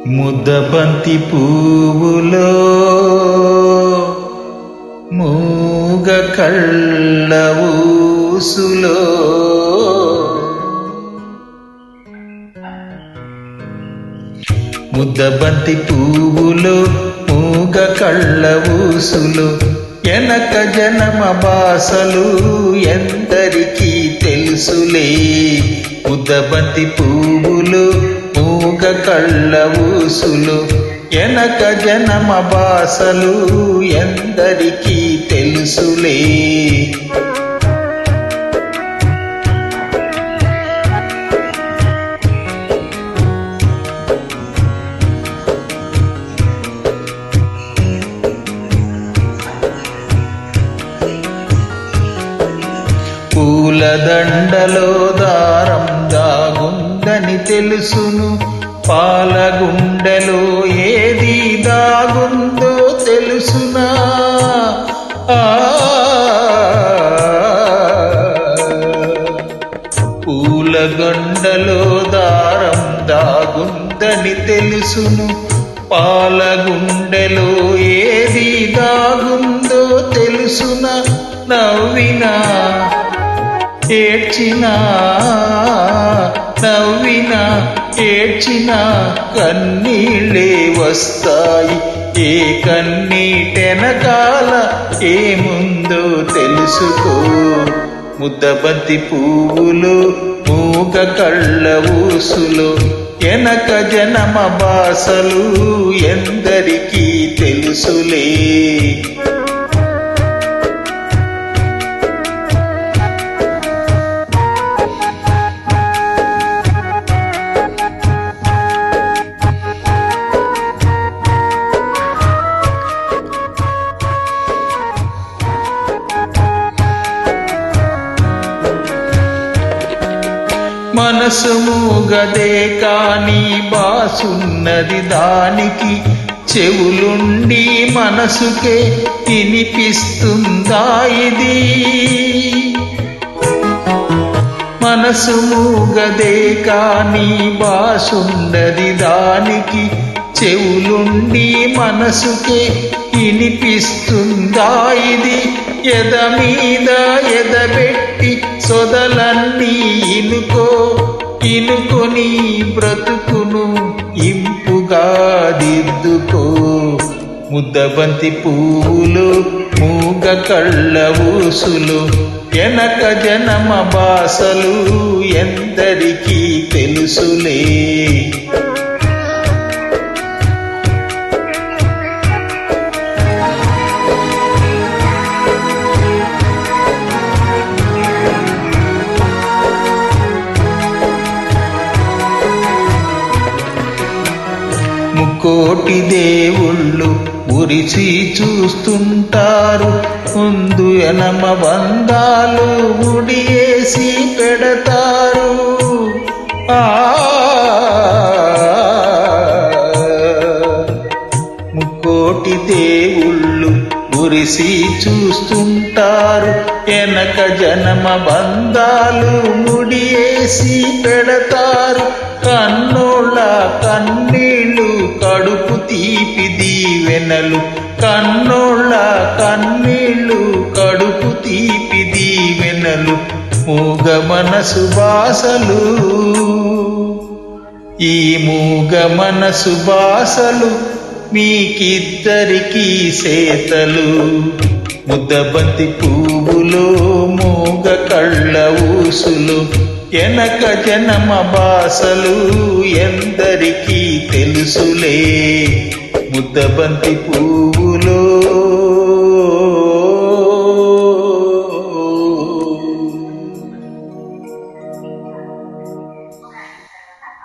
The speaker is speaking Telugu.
ముద్దబంతి పువ్వులో మూగ కళ్ళ ఊసులో ముద్దబంతి పువ్వులో మూగ కళ్ళ ఊసులో ఎనక జనమ బాసలు ఎందరికీ తెలుసులే. ముద్దబంతి పువ్వులు మూగ కళ్ళ ఊసులు ఎనక జనమ బాసలు ఎందరికీ తెలుసులే. పూలదండలో దారం దాగుందని తెలుసును, పాలగుండెలో ఏది దాగుందో తెలుసునా. పూలగండలో దారం దాగుందని తెలుసును, పాలగుండెలో ఏది దాగుందో తెలుసునా. నవ్వినా ఏడ్చినా నవ్వినా ఏడ్చినా కన్నీళ్ళే వస్తాయి. ఏ కన్నీటెనకాల ఏముందో తెలుసుకో. ముద్దబంతి పువ్వులు మూగ కళ్ళ ఊసులు ఎనక జనమ బాసలు ఎందరికీ తెలుసులే. మనసు మూగదే కాని బాసున్నది దానికి, చెవులుండి మనసుకే వినిపిస్తుందా ఇది. మనసు మూగదే కాని బాసున్నది దానికి, చెవులుండి మనసుకే వినిపిస్తుందా ఇది. ఎద మీద ఎదబెట్టి సొదలన్నీ ఇనుకొని బ్రతుకును ఇంపుగా దిద్దుకో. ముద్దబంతి పువ్వులు మూగ కళ్ళ ఊసులు ఎనక జనమ బాసలు ఎందరికీ తెలుసులే. ముక్కోటి దేవుళ్ళు ఉరిసి చూస్తుంటారు, ముందు ఎనమ బంధాలు ముడియేసి పెడతారు. ముక్కోటి దేవుళ్ళు ఉరిసి చూస్తుంటారు, ఎనక జనమ బంధాలు ముడియేసి పెడతారు. కన్నోళ్ళ కన్నీళ్ళు కడుపు తీపి దీవెనలు, కన్నోళ్ళ కన్నీళ్ళు కడుపు తీపి దీవెనలు. మూగ మనసు బాసలు ఈ మూగ మనసు బాసలు మీకిద్దరికీ సేతలు. ముద్దబంతి పువ్వులో మూగ కళ్ళ ఊసులు ఎనక జనమ బాసలు ఎందరికీ తెలుసులే. ముద్దబంతి పువ్వు